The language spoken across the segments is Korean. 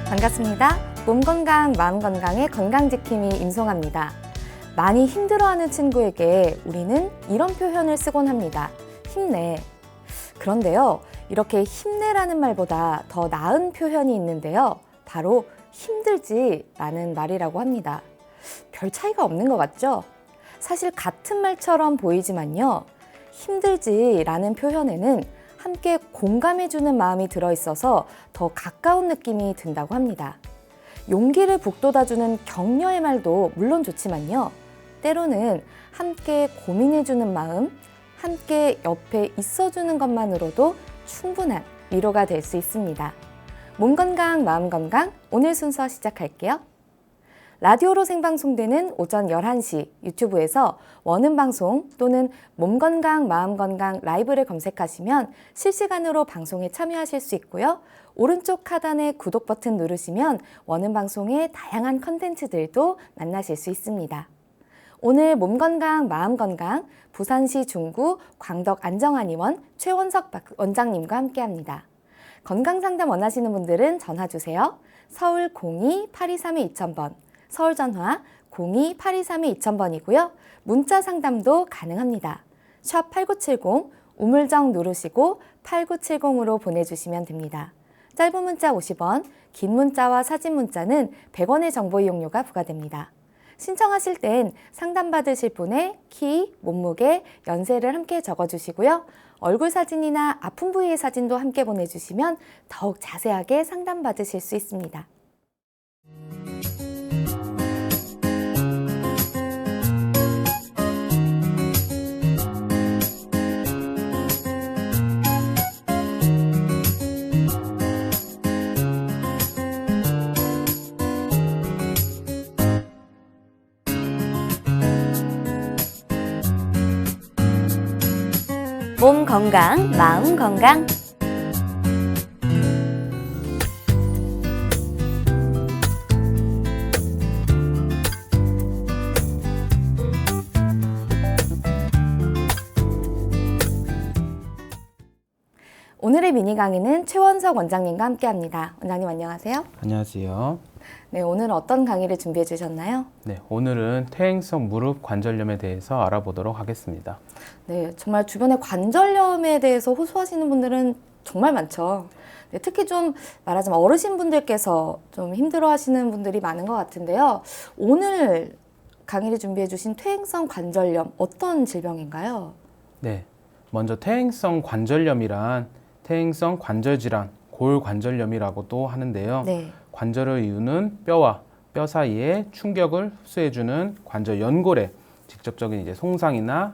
반갑습니다. 몸 건강, 마음 건강의 건강지킴이 임송아입니다. 많이 힘들어하는 친구에게 우리는 이런 표현을 쓰곤 합니다. 힘내. 그런데요, 이렇게 힘내라는 말보다 더 나은 표현이 있는데요. 바로 힘들지라는 말이라고 합니다. 별 차이가 없는 것 같죠? 사실 같은 말처럼 보이지만요. 힘들지라는 표현에는 함께 공감해주는 마음이 들어있어서 더 가까운 느낌이 든다고 합니다. 용기를 북돋아주는 격려의 말도 물론 좋지만요. 때로는 함께 고민해주는 마음, 함께 옆에 있어주는 것만으로도 충분한 위로가 될 수 있습니다. 몸 건강, 마음 건강, 오늘 순서 시작할게요. 라디오로 생방송되는 오전 11시 유튜브에서 원음방송 또는 몸건강, 마음건강 라이브를 검색하시면 실시간으로 방송에 참여하실 수 있고요. 오른쪽 하단의 구독 버튼 누르시면 원음방송의 다양한 컨텐츠들도 만나실 수 있습니다. 오늘 몸건강, 마음건강 부산시 중구 광덕 안정한의원 최원석 원장님과 함께합니다. 건강상담 원하시는 분들은 전화주세요. 서울 02-823-2000번 서울 전화 02-823-2000번이고요. 문자 상담도 가능합니다. 샵 8970 우물정 누르시고 8970으로 보내주시면 됩니다. 짧은 문자 50원, 긴 문자와 사진 문자는 100원의 정보 이용료가 부과됩니다. 신청하실 땐 상담받으실 분의 키, 몸무게, 연세를 함께 적어주시고요. 얼굴 사진이나 아픈 부위의 사진도 함께 보내주시면 더욱 자세하게 상담받으실 수 있습니다. 몸 건강, 마음 건강. 오늘의 미니 강의는 최원석 원장님과 함께합니다. 원장님 안녕하세요. 안녕하세요. 네, 오늘 어떤 강의를 준비해 주셨나요? 네, 오늘은 퇴행성 무릎 관절염에 대해서 알아보도록 하겠습니다. 네, 정말 주변에 관절염에 대해서 호소하시는 분들은 정말 많죠. 네, 특히 좀 말하자면 어르신분들께서 좀 힘들어하시는 분들이 많은 것 같은데요. 오늘 강의를 준비해 주신 퇴행성 관절염 어떤 질병인가요? 네, 먼저 퇴행성 관절염이란 퇴행성 관절질환, 골관절염이라고도 하는데요. 네. 관절을 이루는 뼈와 뼈 사이에 충격을 흡수해주는 관절 연골의 직접적인 이제 손상이나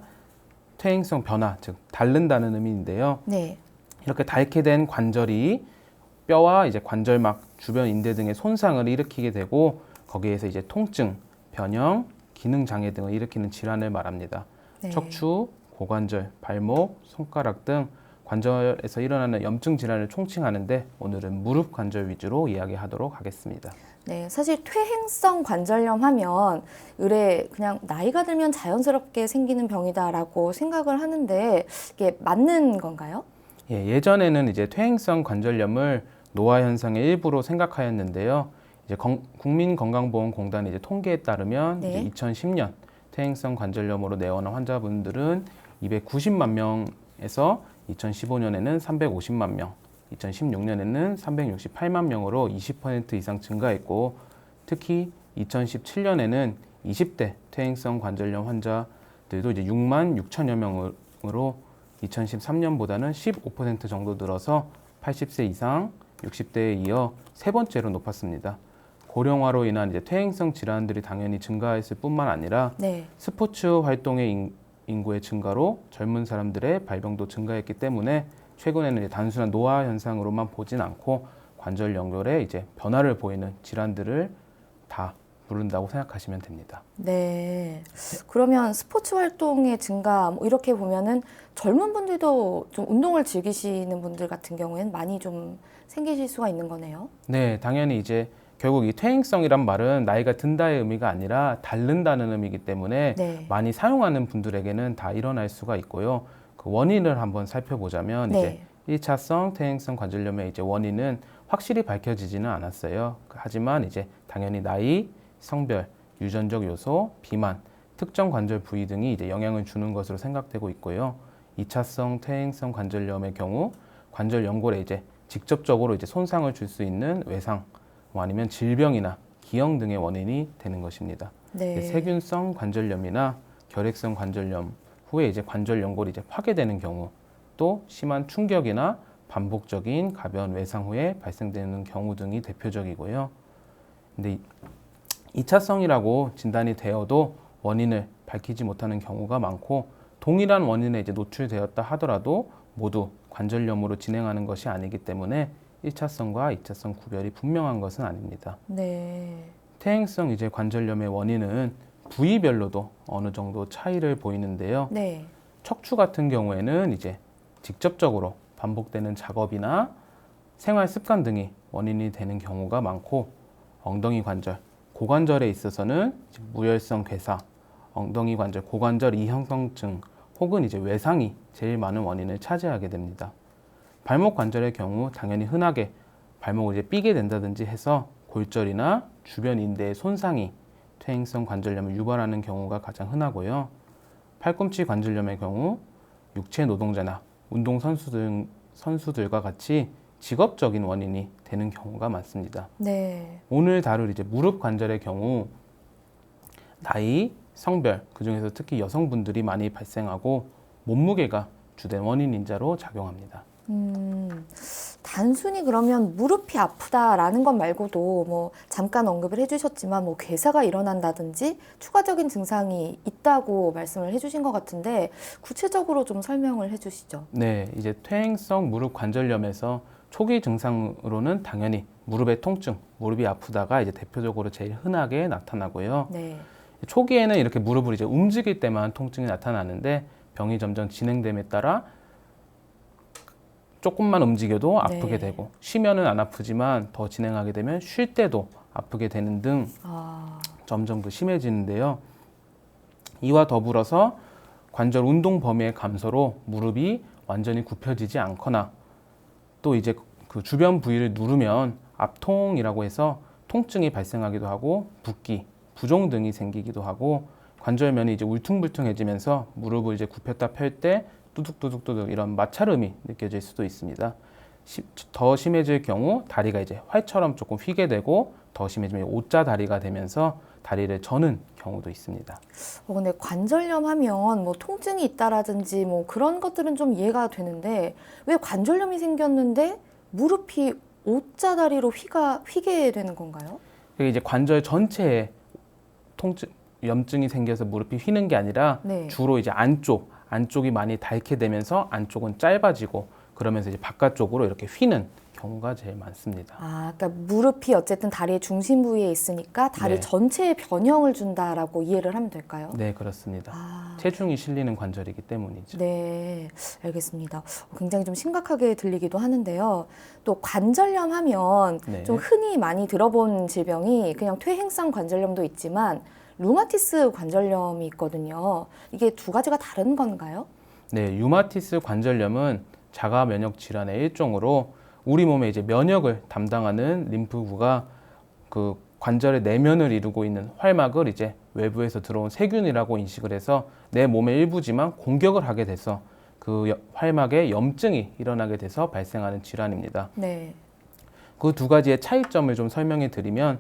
퇴행성 변화, 즉 닳는다는 의미인데요. 네. 이렇게 닳게 된 관절이 뼈와 이제 관절막, 주변 인대 등의 손상을 일으키게 되고 거기에서 이제 통증, 변형, 기능 장애 등을 일으키는 질환을 말합니다. 네. 척추, 고관절, 발목, 손가락 등 관절에서 일어나는 염증 질환을 총칭하는데 오늘은 무릎 관절 위주로 이야기하도록 하겠습니다. 네, 사실 퇴행성 관절염 하면 의뢰 그냥 나이가 들면 자연스럽게 생기는 병이다라고 생각을 하는데 이게 맞는 건가요? 예, 예전에는 이제 퇴행성 관절염을 노화 현상의 일부로 생각하였는데요. 이제 국민건강보험공단의 이제 통계에 따르면 네. 이제 2010년 퇴행성 관절염으로 내원한 환자분들은 290만 명에서 2015년에는 350만 명, 2016년에는 368만 명으로 20% 이상 증가했고 특히 2017년에는 20대 퇴행성 관절염 환자들도 이제 6만 6천여 명으로 2013년보다는 15% 정도 늘어서 80세 이상 60대에 이어 세 번째로 높았습니다. 고령화로 인한 이제 퇴행성 질환들이 당연히 증가했을 뿐만 아니라 네. 스포츠 활동의 인구의 증가로 젊은 사람들의 발병도 증가했기 때문에 최근에는 이제 단순한 노화 현상으로만 보진 않고 관절 연골에 이제 변화를 보이는 질환들을 다 부른다고 생각하시면 됩니다. 네. 그러면 스포츠 활동의 증가 뭐 이렇게 보면은 젊은 분들도 좀 운동을 즐기시는 분들 같은 경우에는 많이 좀 생기실 수가 있는 거네요. 네, 당연히 이제 결국 이 퇴행성이란 말은 나이가 든다의 의미가 아니라 닳는다는 의미이기 때문에 네. 많이 사용하는 분들에게는 다 일어날 수가 있고요. 그 원인을 한번 살펴보자면 네. 이제 1차성 퇴행성 관절염의 이제 원인은 확실히 밝혀지지는 않았어요. 하지만 이제 당연히 나이, 성별, 유전적 요소, 비만, 특정 관절 부위 등이 이제 영향을 주는 것으로 생각되고 있고요. 2차성 퇴행성 관절염의 경우 관절 연골에 이제 직접적으로 이제 손상을 줄 수 있는 외상, 뭐 아니면 질병이나 기형 등의 원인이 되는 것입니다. 네. 세균성 관절염이나 결핵성 관절염 후에 이제 관절 연골이 이제 파괴되는 경우, 또 심한 충격이나 반복적인 가벼운 외상 후에 발생되는 경우 등이 대표적이고요. 근데 2차성이라고 진단이 되어도 원인을 밝히지 못하는 경우가 많고, 동일한 원인에 이제 노출되었다 하더라도 모두 관절염으로 진행하는 것이 아니기 때문에 1차성과 2차성 구별이 분명한 것은 아닙니다. 네. 퇴행성 이제 관절염의 원인은 부위별로도 어느 정도 차이를 보이는데요. 네. 척추 같은 경우에는 이제 직접적으로 반복되는 작업이나 생활 습관 등이 원인이 되는 경우가 많고, 엉덩이 관절, 고관절에 있어서는 무혈성 괴사, 엉덩이 관절, 고관절 이형성증 혹은 이제 외상이 제일 많은 원인을 차지하게 됩니다. 발목 관절의 경우 당연히 흔하게 발목을 이제 삐게 된다든지 해서 골절이나 주변 인대의 손상이 퇴행성 관절염을 유발하는 경우가 가장 흔하고요. 팔꿈치 관절염의 경우 육체 노동자나 운동 선수들과 같이 직업적인 원인이 되는 경우가 많습니다. 네. 오늘 다룰 이제 무릎 관절의 경우 나이, 성별, 그중에서 특히 여성분들이 많이 발생하고 몸무게가 주된 원인인자로 작용합니다. 단순히 그러면 무릎이 아프다라는 것 말고도 뭐 잠깐 언급을 해주셨지만 뭐 괴사가 일어난다든지 추가적인 증상이 있다고 말씀을 해주신 것 같은데 구체적으로 좀 설명을 해주시죠. 네, 이제 퇴행성 무릎 관절염에서 초기 증상으로는 당연히 무릎의 통증, 무릎이 아프다가 이제 대표적으로 제일 흔하게 나타나고요. 네. 초기에는 이렇게 무릎을 이제 움직일 때만 통증이 나타나는데 병이 점점 진행됨에 따라 조금만 움직여도 아프게 네. 되고, 쉬면은 안 아프지만 더 진행하게 되면 쉴 때도 아프게 되는 등 점점 심해지는데요. 이와 더불어서 관절 운동 범위의 감소로 무릎이 완전히 굽혀지지 않거나, 또 이제 그 주변 부위를 누르면 압통이라고 해서 통증이 발생하기도 하고, 붓기, 부종 등이 생기기도 하고, 관절면이 이제 울퉁불퉁해지면서 무릎을 이제 굽혔다 펼 때 뚜둑뚜둑뚜둑 이런 마찰음이 느껴질 수도 있습니다. 더 심해질 경우 다리가 이제 활처럼 조금 휘게 되고, 더 심해지면 O자 다리가 되면서 다리를 저는 경우도 있습니다. 근데 관절염 하면 뭐 통증이 있다라든지 뭐 그런 것들은 좀 이해가 되는데 왜 관절염이 생겼는데 무릎이 O자 다리로 휘게 되는 건가요? 이게 이제 관절 전체에 염증이 생겨서 무릎이 휘는 게 아니라 네. 주로 이제 안쪽이 많이 닳게 되면서 안쪽은 짧아지고, 그러면서 이제 바깥쪽으로 이렇게 휘는 경우가 제일 많습니다. 그러니까 무릎이 어쨌든 다리의 중심 부위에 있으니까 다리 네. 전체에 변형을 준다라고 이해를 하면 될까요? 네, 그렇습니다. 체중이 실리는 관절이기 때문이죠. 네, 알겠습니다. 굉장히 좀 심각하게 들리기도 하는데요. 또 관절염 하면 네. 좀 흔히 많이 들어본 질병이 그냥 퇴행성 관절염도 있지만 루마티스 관절염이 있거든요. 이게 두 가지가 다른 건가요? 네, 류마티스 관절염은 자가 면역 질환의 일종으로 우리 몸의 이제 면역을 담당하는 림프구가 그 관절의 내면을 이루고 있는 활막을 이제 외부에서 들어온 세균이라고 인식을 해서 내 몸의 일부지만 공격을 하게 돼서 그 활막에 염증이 일어나게 돼서 발생하는 질환입니다. 네. 그 두 가지의 차이점을 좀 설명해 드리면,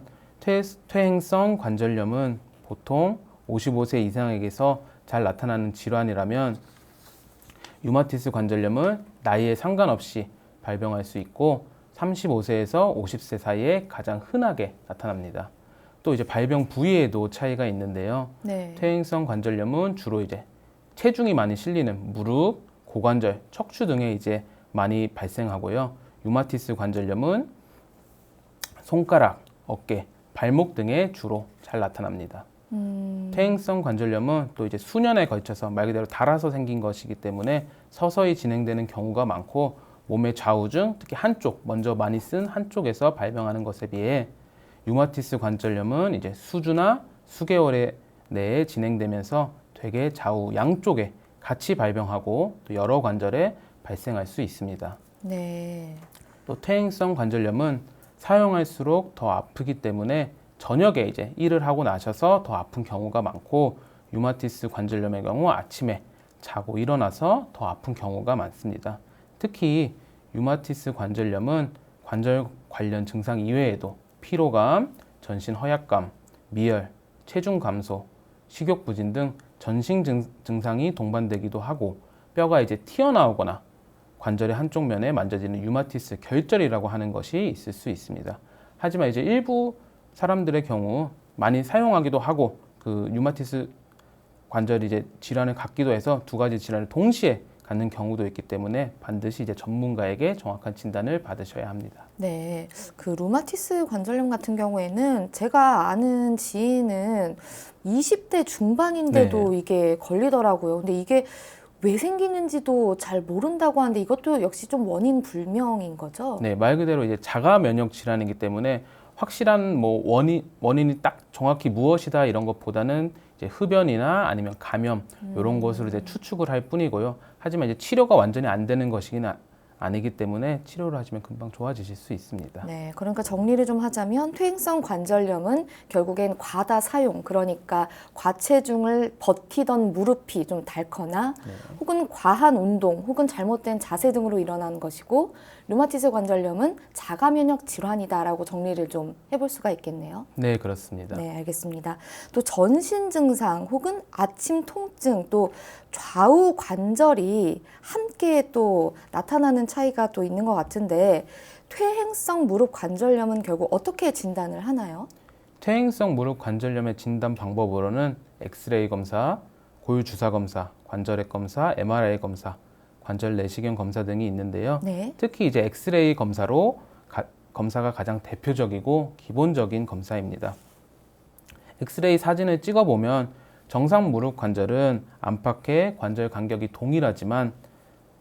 퇴행성 관절염은 보통 55세 이상에게서 잘 나타나는 질환이라면, 류마티스 관절염은 나이에 상관없이 발병할 수 있고 35세에서 50세 사이에 가장 흔하게 나타납니다. 또 이제 발병 부위에도 차이가 있는데요. 네. 퇴행성 관절염은 주로 이제 체중이 많이 실리는 무릎, 고관절, 척추 등에 이제 많이 발생하고요. 류마티스 관절염은 손가락, 어깨, 발목 등에 주로 잘 나타납니다. 퇴행성 관절염은 또 이제 수년에 걸쳐서 말 그대로 닳아서 생긴 것이기 때문에 서서히 진행되는 경우가 많고, 몸의 좌우 중 특히 한쪽, 먼저 많이 쓴 한쪽에서 발병하는 것에 비해 류마티스 관절염은 이제 수주나 수개월 내에 진행되면서 되게 좌우 양쪽에 같이 발병하고 또 여러 관절에 발생할 수 있습니다. 네. 또 퇴행성 관절염은 사용할수록 더 아프기 때문에 저녁에 이제 일을 하고 나셔서 더 아픈 경우가 많고, 류마티스 관절염의 경우 아침에 자고 일어나서 더 아픈 경우가 많습니다. 특히 류마티스 관절염은 관절 관련 증상 이외에도 피로감, 전신 허약감, 미열, 체중 감소, 식욕 부진 등 전신 증상이 동반되기도 하고, 뼈가 이제 튀어나오거나 관절의 한쪽 면에 만져지는 류마티스 결절이라고 하는 것이 있을 수 있습니다. 하지만 이제 일부 사람들의 경우 많이 사용하기도 하고, 그 류마티스 관절이 이제 질환을 갖기도 해서 두 가지 질환을 동시에 갖는 경우도 있기 때문에 반드시 이제 전문가에게 정확한 진단을 받으셔야 합니다. 네. 그 루마티스 관절염 같은 경우에는 제가 아는 지인은 20대 중반인데도 이게 걸리더라고요. 근데 이게 왜 생기는지도 잘 모른다고 하는데 이것도 역시 좀 원인 불명인 거죠? 네, 말 그대로 이제 자가 면역 질환이기 때문에 확실한 뭐 원인이 딱 정확히 무엇이다 이런 것보다는 이제 흡연이나 아니면 감염 이런 것으로 이제 추측을 할 뿐이고요. 하지만 이제 치료가 완전히 안 되는 것이긴 아니기 때문에 치료를 하시면 금방 좋아지실 수 있습니다. 네, 그러니까 정리를 좀 하자면 퇴행성 관절염은 결국엔 과다 사용, 그러니까 과체중을 버티던 무릎이 좀 닳거나 혹은 과한 운동 혹은 잘못된 자세 등으로 일어나는 것이고, 류마티스 관절염은 자가 면역 질환이다라고 정리를 좀 해볼 수가 있겠네요. 네, 그렇습니다. 네, 알겠습니다. 또 전신 증상 혹은 아침 통증, 또 좌우 관절이 함께 또 나타나는 차이가 또 있는 것 같은데, 퇴행성 무릎 관절염은 결국 어떻게 진단을 하나요? 퇴행성 무릎 관절염의 진단 방법으로는 엑스레이 검사, 골 주사 검사, 관절액 검사, MRI 검사, 관절 내시경 검사 등이 있는데요. 네. 특히 이제 엑스레이 검사가 가장 대표적이고 기본적인 검사입니다. 엑스레이 사진을 찍어보면 정상 무릎 관절은 안팎의 관절 간격이 동일하지만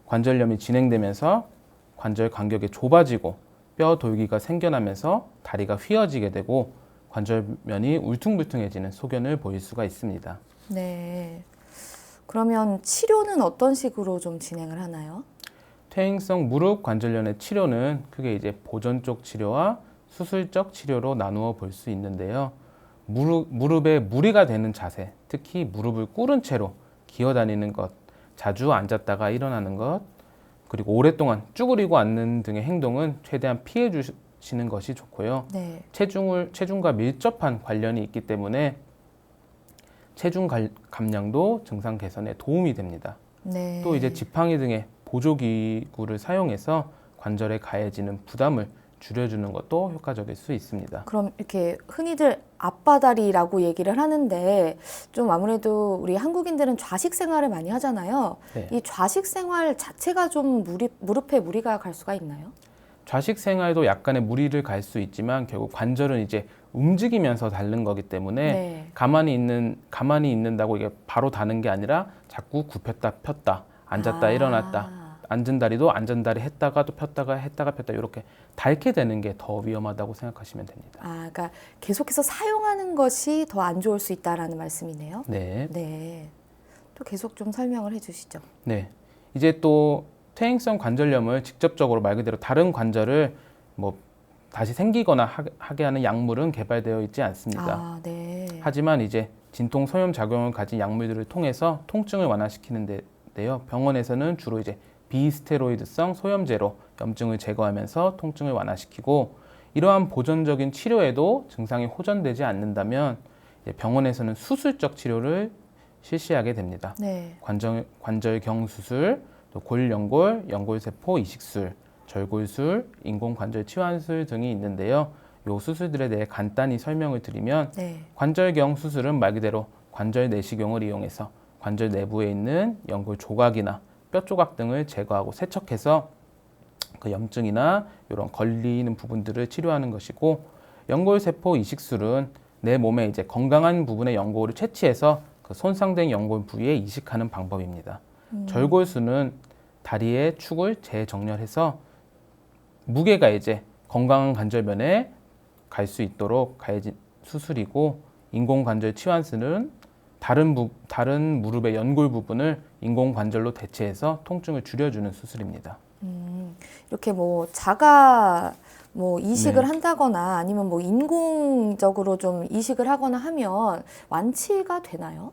관절염이 진행되면서 관절 간격이 좁아지고 뼈 돌기가 생겨나면서 다리가 휘어지게 되고 관절면이 울퉁불퉁해지는 소견을 보일 수가 있습니다. 네. 그러면 치료는 어떤 식으로 좀 진행을 하나요? 퇴행성 무릎 관절염의 치료는 크게 이제 보존적 치료와 수술적 치료로 나누어 볼 수 있는데요. 무릎에 무리가 되는 자세, 특히 무릎을 꿇은 채로 기어다니는 것, 자주 앉았다가 일어나는 것, 그리고 오랫동안 쭈그리고 앉는 등의 행동은 최대한 피해 주시는 것이 좋고요. 네. 체중과 밀접한 관련이 있기 때문에 체중 감량도 증상 개선에 도움이 됩니다. 네. 또 이제 지팡이 등의 보조기구를 사용해서 관절에 가해지는 부담을 줄여주는 것도 효과적일 수 있습니다. 그럼 이렇게 흔히들 앞바다리라고 얘기를 하는데, 좀 아무래도 우리 한국인들은 좌식 생활을 많이 하잖아요. 네. 이 좌식 생활 자체가 좀 무릎에 무리가 갈 수가 있나요? 좌식 생활도 약간의 무리를 갈 수 있지만 결국 관절은 이제 움직이면서 닳는 거기 때문에 네. 가만히 있는다고 이게 바로 닳는 게 아니라 자꾸 굽혔다 폈다, 앉았다 일어났다, 앉은 다리도 앉은 다리 했다가 또 폈다가 이렇게 닳게 되는 게 더 위험하다고 생각하시면 됩니다. 그러니까 계속해서 사용하는 것이 더 안 좋을 수 있다라는 말씀이네요. 네. 네. 또 계속 좀 설명을 해주시죠. 네. 이제 또 퇴행성 관절염을 직접적으로 말 그대로 다른 관절을 뭐 다시 생기거나 하게 하는 약물은 개발되어 있지 않습니다. 네. 하지만 이제 진통 소염 작용을 가진 약물들을 통해서 통증을 완화시키는데요. 병원에서는 주로 이제 비스테로이드성 소염제로 염증을 제거하면서 통증을 완화시키고, 이러한 보존적인 치료에도 증상이 호전되지 않는다면 병원에서는 수술적 치료를 실시하게 됩니다. 네. 관절경 수술, 또 골연골, 연골세포 이식술, 절골술, 인공관절 치환술 등이 있는데요. 이 수술들에 대해 간단히 설명을 드리면, 네. 관절경 수술은 말 그대로 관절 내시경을 이용해서 관절 내부에 있는 연골 조각이나 뼈 조각 등을 제거하고 세척해서 그 염증이나 이런 걸리는 부분들을 치료하는 것이고, 연골세포 이식술은 내 몸에 이제 건강한 부분의 연골을 채취해서 그 손상된 연골 부위에 이식하는 방법입니다. 절골술은 다리의 축을 재정렬해서 무게가 이제 건강한 관절면에 갈 수 있도록 가해진 수술이고, 인공관절 치환술은 다른 무릎의 연골 부분을 인공관절로 대체해서 통증을 줄여주는 수술입니다. 이렇게 뭐 자가 뭐 이식을 네. 한다거나 아니면 뭐 인공적으로 좀 이식을 하거나 하면 완치가 되나요?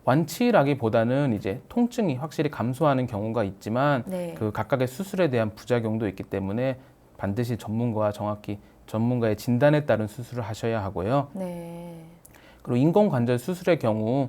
완치라기보다는 이제 통증이 확실히 감소하는 경우가 있지만 네. 그 각각의 수술에 대한 부작용도 있기 때문에 반드시 전문가와 정확히 전문가의 진단에 따른 수술을 하셔야 하고요. 네. 그리고 인공관절 수술의 경우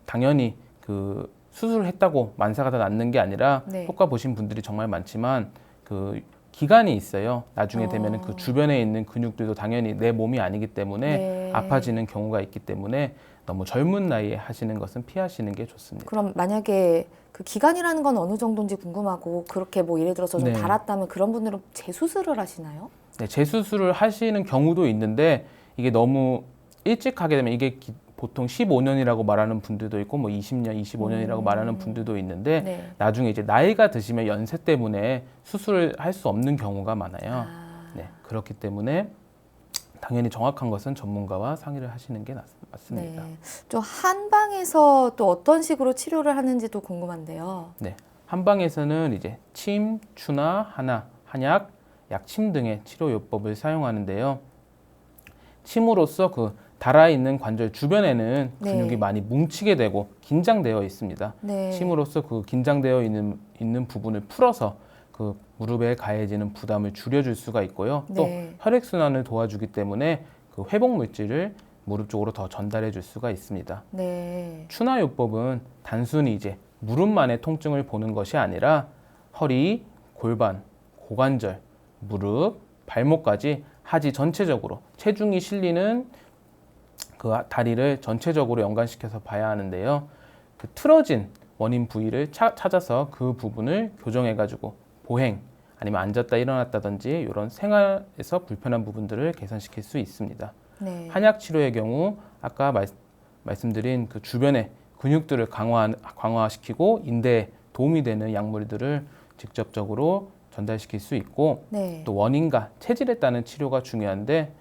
당연히 그 수술을 했다고 만사가 다 낫는 게 아니라 네. 효과 보신 분들이 정말 많지만 그 기간이 있어요. 나중에 되면은 그 주변에 있는 근육들도 당연히 내 몸이 아니기 때문에 네. 아파지는 경우가 있기 때문에 너무 젊은 나이에 하시는 것은 피하시는 게 좋습니다. 그럼 만약에 그 기간이라는 건 어느 정도인지 궁금하고 그렇게 뭐 예를 들어서 좀 네. 달았다면 그런 분들은 재수술을 하시나요? 네, 재수술을 하시는 경우도 있는데 이게 너무 일찍 하게 되면 이게 보통 15년이라고 말하는 분들도 있고 뭐 20년, 25년이라고 말하는 분들도 있는데 네. 나중에 이제 나이가 드시면 연세 때문에 수술을 할 수 없는 경우가 많아요. 아, 네, 그렇기 때문에 당연히 정확한 것은 전문가와 상의를 하시는 게 맞습니다. 네. 좀 한방에서 또 어떤 식으로 치료를 하는지도 궁금한데요. 네, 한방에서는 이제 침, 추나 한화, 한약, 약침 등의 치료 요법을 사용하는데요. 침으로써 그 달아있는 관절 주변에는 네. 근육이 많이 뭉치게 되고 긴장되어 있습니다. 네. 침으로써 그 긴장되어 있는 부분을 풀어서 그 무릎에 가해지는 부담을 줄여줄 수가 있고요. 또 네. 혈액순환을 도와주기 때문에 그 회복 물질을 무릎 쪽으로 더 전달해 줄 수가 있습니다. 네. 추나요법은 단순히 이제 무릎만의 통증을 보는 것이 아니라 허리, 골반, 고관절, 무릎, 발목까지 하지 전체적으로 체중이 실리는 그 다리를 전체적으로 연관시켜서 봐야 하는데요. 그 틀어진 원인 부위를 찾아서 그 부분을 교정해가지고 보행 아니면 앉았다 일어났다든지 이런 생활에서 불편한 부분들을 개선시킬 수 있습니다. 네. 한약 치료의 경우 아까 말씀드린 그 주변의 근육들을 강화시키고 인대에 도움이 되는 약물들을 직접적으로 전달시킬 수 있고 네. 또 원인과 체질에 따른 치료가 중요한데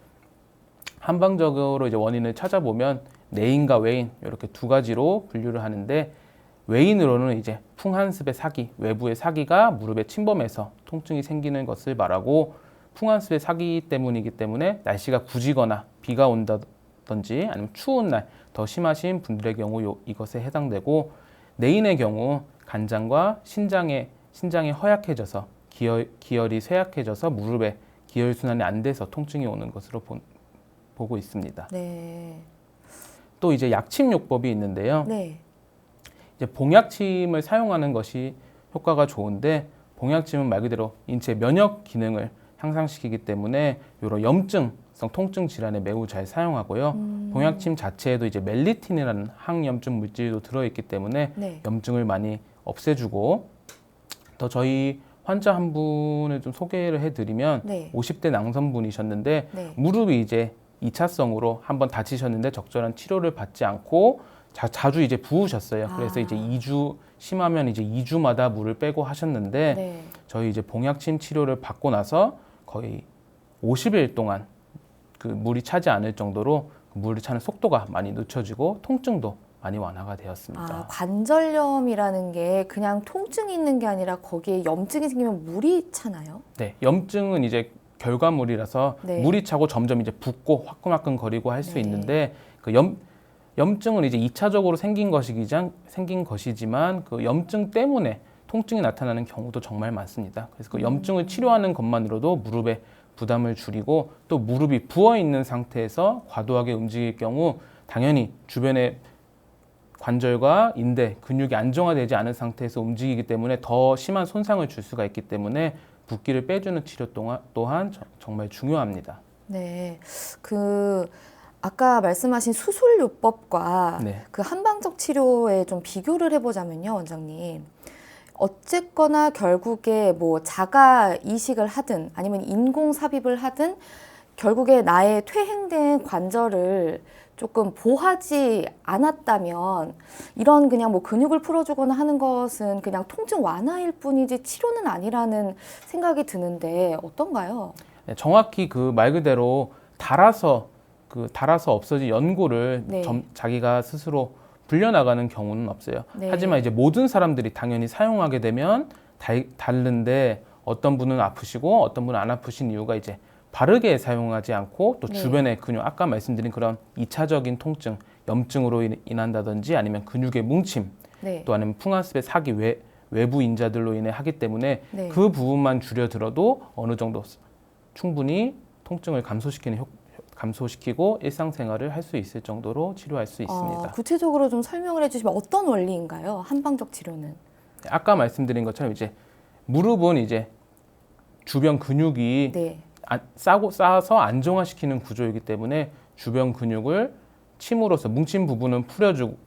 한방적으로 이제 원인을 찾아보면 내인과 외인 이렇게 두 가지로 분류를 하는데 외인으로는 이제 풍한습의 사기, 외부의 사기가 무릎에 침범해서 통증이 생기는 것을 말하고 풍한습의 사기 때문이기 때문에 날씨가 굳이거나 비가 온다든지 아니면 추운 날 더 심하신 분들의 경우 이것에 해당되고 내인의 경우 간장과 신장이 허약해져서 기혈이 쇠약해져서 무릎에 기혈 순환이 안 돼서 통증이 오는 것으로 보고 있습니다. 네. 또 이제 약침요법이 있는데요. 네. 이제 봉약침을 사용하는 것이 효과가 좋은데 봉약침은 말 그대로 인체 면역 기능을 향상시키기 때문에 이런 염증성 통증 질환에 매우 잘 사용하고요. 봉약침 자체에도 이제 멜리틴이라는 항염증 물질도 들어있기 때문에 네. 염증을 많이 없애주고 또 저희 환자 한 분을 좀 소개를 해드리면 네. 50대 남성분이셨는데 네. 무릎이 이제 2차성으로 한번 다치셨는데 적절한 치료를 받지 않고 자주 이제 부으셨어요. 그래서 이제 2주 심하면 이제 2주마다 물을 빼고 하셨는데 네. 저희 이제 봉약침 치료를 받고 나서 거의 50일 동안 그 물이 차지 않을 정도로 물이 차는 속도가 많이 늦춰지고 통증도 많이 완화가 되었습니다. 아, 관절염이라는 게 그냥 통증이 있는 게 아니라 거기에 염증이 생기면 물이 차나요? 네, 염증은 이제 결과물이라서 네. 물이 차고 점점 이제 붓고 화끈화끈거리고 할 수 네. 있는데 그 염증은 이제 2차적으로 생긴 것이지만 그 염증 때문에 통증이 나타나는 경우도 정말 많습니다. 그래서 그 염증을 치료하는 것만으로도 무릎에 부담을 줄이고 또 무릎이 부어 있는 상태에서 과도하게 움직일 경우 당연히 주변에 관절과 인대, 근육이 안정화되지 않은 상태에서 움직이기 때문에 더 심한 손상을 줄 수가 있기 때문에 붓기를 빼주는 치료 또한 정말 중요합니다. 네. 아까 말씀하신 수술요법과 네. 그 한방적 치료에 좀 비교를 해보자면요, 원장님. 어쨌거나 결국에 뭐 자가 이식을 하든 아니면 인공 삽입을 하든 결국에 나의 퇴행된 관절을 조금 보하지 않았다면 이런 그냥 뭐 근육을 풀어주거나 하는 것은 그냥 통증 완화일 뿐이지 치료는 아니라는 생각이 드는데 어떤가요? 네, 정확히 그 말 그대로 달아서 없어진 연골을 네. 자기가 스스로 불려나가는 경우는 없어요. 네. 하지만 이제 모든 사람들이 당연히 사용하게 되면 다른데 어떤 분은 아프시고 어떤 분은 안 아프신 이유가 이제 바르게 사용하지 않고 또 네. 주변의 근육, 아까 말씀드린 그런 2차적인 통증, 염증으로 인한다든지 아니면 근육의 뭉침, 네. 또 아니면 풍화습의 사기 외부 인자들로 인해 하기 때문에 네. 그 부분만 줄여들어도 어느 정도 충분히 통증을 감소시키고 일상생활을 할 수 있을 정도로 치료할 수 있습니다. 구체적으로 좀 설명을 해주시면 어떤 원리인가요? 한방적 치료는? 아까 말씀드린 것처럼 이제 무릎은 이제 주변 근육이 네. 쌓아서 안정화시키는 구조이기 때문에 주변 근육을 침으로써 뭉친 부분은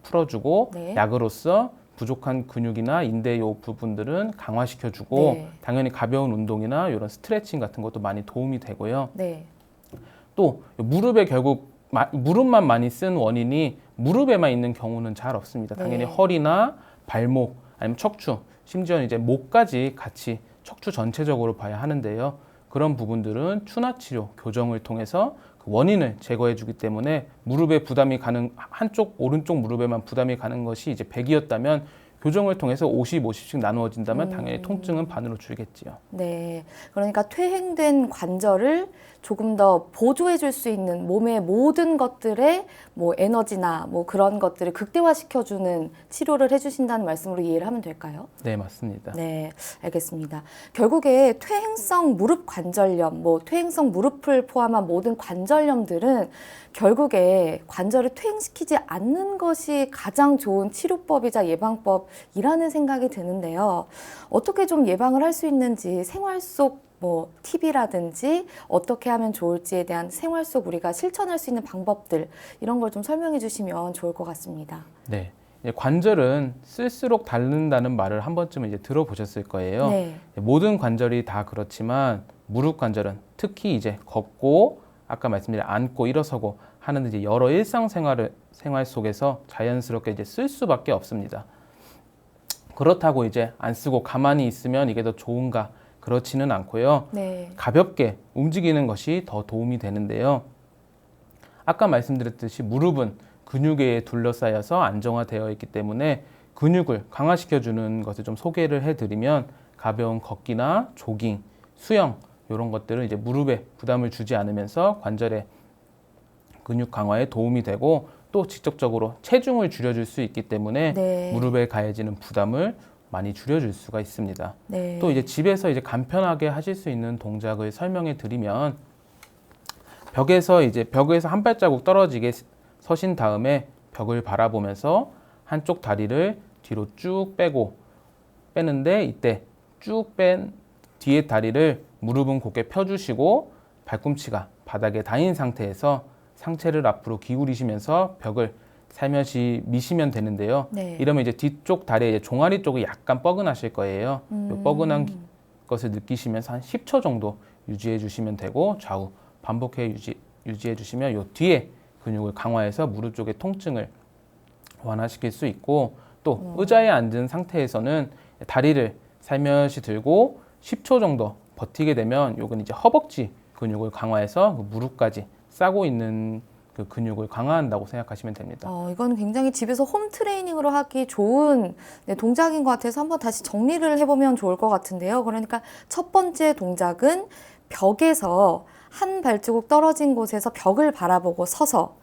풀어주고 네. 약으로서 부족한 근육이나 인대 요 부분들은 강화시켜주고 네. 당연히 가벼운 운동이나 이런 스트레칭 같은 것도 많이 도움이 되고요. 네. 또 무릎에 결국 무릎만 많이 쓴 원인이 무릎에만 있는 경우는 잘 없습니다. 당연히 네. 허리나 발목 아니면 척추 심지어 이제 목까지 같이 척추 전체적으로 봐야 하는데요. 그런 부분들은 추나 치료, 교정을 통해서 그 원인을 제거해 주기 때문에 무릎에 부담이 가는 한쪽 오른쪽 무릎에만 부담이 가는 것이 이제 100이었다면 교정을 통해서 50, 50씩 나누어진다면 당연히 통증은 반으로 줄겠지요. 네. 그러니까 퇴행된 관절을 조금 더 보조해 줄 수 있는 몸의 모든 것들의 뭐 에너지나 뭐 그런 것들을 극대화시켜 주는 치료를 해 주신다는 말씀으로 이해를 하면 될까요? 네, 맞습니다. 네, 알겠습니다. 결국에 퇴행성 무릎 관절염, 뭐 퇴행성 무릎을 포함한 모든 관절염들은 결국에 관절을 퇴행시키지 않는 것이 가장 좋은 치료법이자 예방법이라는 생각이 드는데요. 어떻게 좀 예방을 할 수 있는지 생활 속 뭐 팁이라든지 어떻게 하면 좋을지에 대한 생활 속 우리가 실천할 수 있는 방법들 이런 걸 좀 설명해 주시면 좋을 것 같습니다. 네. 관절은 쓸수록 닳는다는 말을 한 번쯤은 이제 들어보셨을 거예요. 네. 모든 관절이 다 그렇지만 무릎 관절은 특히 이제 걷고 아까 말씀드린 앉고 일어서고 하는 이제 여러 생활 속에서 자연스럽게 이제 쓸 수밖에 없습니다. 그렇다고 이제 안 쓰고 가만히 있으면 이게 더 좋은가? 그렇지는 않고요. 네. 가볍게 움직이는 것이 더 도움이 되는데요. 아까 말씀드렸듯이 무릎은 근육에 둘러싸여서 안정화되어 있기 때문에 근육을 강화시켜주는 것을 좀 소개를 해드리면 가벼운 걷기나 조깅, 수영 이런 것들은 이제 무릎에 부담을 주지 않으면서 관절의 근육 강화에 도움이 되고 또 직접적으로 체중을 줄여줄 수 있기 때문에 네. 무릎에 가해지는 부담을 많이 줄여줄 수가 있습니다. 네. 또 이제 집에서 이제 간편하게 하실 수 있는 동작을 설명해 드리면 벽에서 한 발자국 떨어지게 서신 다음에 벽을 바라보면서 한쪽 다리를 뒤로 쭉 빼는데 이때 쭉 뺀 뒤에 다리를 무릎은 곧게 펴주시고 발꿈치가 바닥에 닿인 상태에서 상체를 앞으로 기울이시면서 벽을 살며시 미시면 되는데요. 네. 이러면 이제 뒤쪽 다리의 종아리 쪽이 약간 뻐근하실 거예요. 이 뻐근한 것을 느끼시면서 한 10초 정도 유지해 주시면 되고 좌우 반복해 유지해 주시면 요 뒤에 근육을 강화해서 무릎 쪽의 통증을 완화시킬 수 있고 또 의자에 앉은 상태에서는 다리를 살며시 들고 10초 정도 버티게 되면 요건 이제 허벅지 근육을 강화해서 그 무릎까지 싸고 있는 그 근육을 강화한다고 생각하시면 됩니다. 이건 굉장히 집에서 홈 트레이닝으로 하기 좋은 동작인 것 같아서 한번 다시 정리를 해보면 좋을 것 같은데요. 그러니까 첫 번째 동작은 벽에서 한 발자국 떨어진 곳에서 벽을 바라보고 서서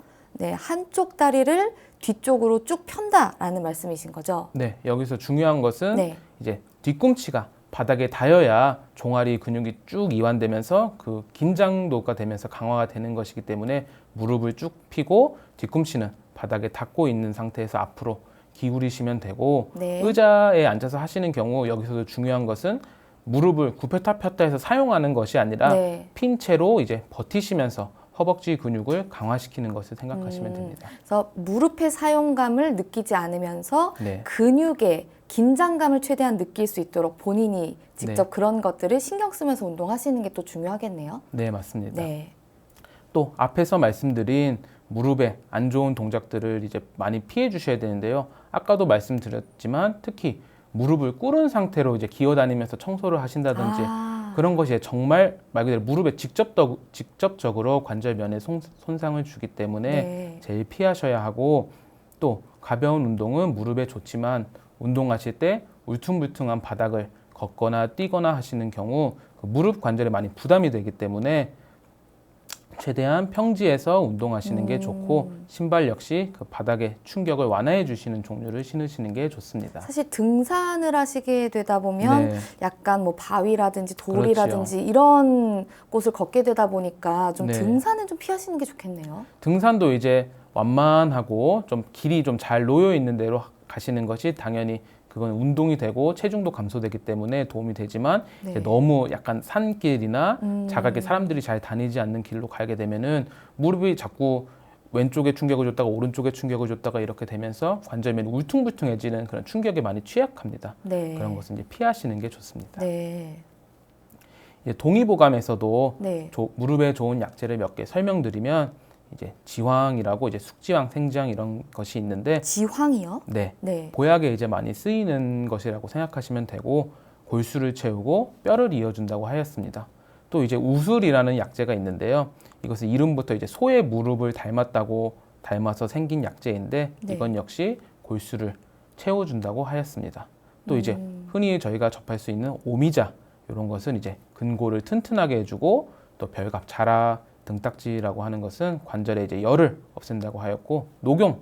한쪽 다리를 뒤쪽으로 쭉 편다라는 말씀이신 거죠? 네, 여기서 중요한 것은 네. 이제 뒤꿈치가 바닥에 닿아야 종아리 근육이 쭉 이완되면서 그 긴장도가 되면서 강화가 되는 것이기 때문에 무릎을 쭉 펴고 뒤꿈치는 바닥에 닿고 있는 상태에서 앞으로 기울이시면 되고 네. 의자에 앉아서 하시는 경우 여기서도 중요한 것은 무릎을 굽혔다 폈다 해서 사용하는 것이 아니라 네. 핀 채로 이제 버티시면서 허벅지 근육을 강화시키는 것을 생각하시면 됩니다. 그래서 무릎의 사용감을 느끼지 않으면서 네. 근육의 긴장감을 최대한 느낄 수 있도록 본인이 직접 네. 그런 것들을 신경 쓰면서 운동하시는 게 또 중요하겠네요. 네, 맞습니다. 네. 또 앞에서 말씀드린 무릎에 안 좋은 동작들을 이제 많이 피해 주셔야 되는데요. 아까도 말씀드렸지만 특히 무릎을 꿇은 상태로 이제 기어다니면서 청소를 하신다든지 그런 것이 정말 말 그대로 무릎에 직접적으로 관절면에 손상을 주기 때문에 네. 제일 피하셔야 하고 또 가벼운 운동은 무릎에 좋지만 운동하실 때 울퉁불퉁한 바닥을 걷거나 뛰거나 하시는 경우 그 무릎 관절에 많이 부담이 되기 때문에 최대한 평지에서 운동하시는 게 좋고 신발 역시 그 바닥의 충격을 완화해 주시는 종류를 신으시는 게 좋습니다. 사실 등산을 하시게 되다 보면 네. 약간 뭐 바위라든지 그렇지요. 돌이라든지 이런 곳을 걷게 되다 보니까 좀 네. 등산은 좀 피하시는 게 좋겠네요. 등산도 이제 완만하고 좀 길이 좀 잘 놓여 있는 데로 가시는 것이 당연히 그건 운동이 되고 체중도 감소되기 때문에 도움이 되지만 네. 이제 너무 약간 산길이나 자각에 사람들이 잘 다니지 않는 길로 가게 되면은 무릎이 자꾸 왼쪽에 충격을 줬다가 오른쪽에 충격을 줬다가 이렇게 되면서 관절면이 울퉁불퉁해지는 그런 충격에 많이 취약합니다. 네. 그런 것은 이제 피하시는 게 좋습니다. 네. 이제 동의보감에서도 네. 무릎에 좋은 약재를 몇 개 설명드리면 이제 지황이라고 이제 숙지황, 생지황 이런 것이 있는데 지황이요? 네. 네. 보약에 이제 많이 쓰이는 것이라고 생각하시면 되고 골수를 채우고 뼈를 이어준다고 하였습니다. 또 이제 우술이라는 약재가 있는데요. 이것은 이름부터 이제 소의 무릎을 닮아서 생긴 약재인데 네. 이건 역시 골수를 채워준다고 하였습니다. 또 이제 흔히 저희가 접할 수 있는 오미자 이런 것은 이제 근골을 튼튼하게 해주고 또 별갑, 자라, 등딱지라고 하는 것은 관절에 이제 열을 없앤다고 하였고 녹용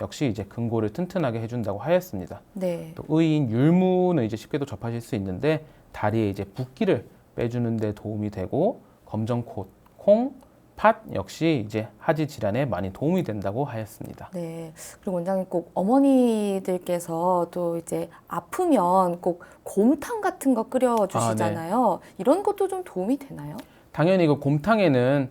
역시 이제 근골을 튼튼하게 해준다고 하였습니다. 네. 또 의인 율무는 이제 쉽게도 접하실 수 있는데 다리에 이제 붓기를 빼주는 데 도움이 되고 검정콩, 콩, 팥 역시 이제 하지 질환에 많이 도움이 된다고 하였습니다. 네. 그리고 원장님 꼭 어머니들께서 또 이제 아프면 꼭 곰탕 같은 거 끓여 주시잖아요. 이런 것도 좀 도움이 되나요? 당연히 그 곰탕에는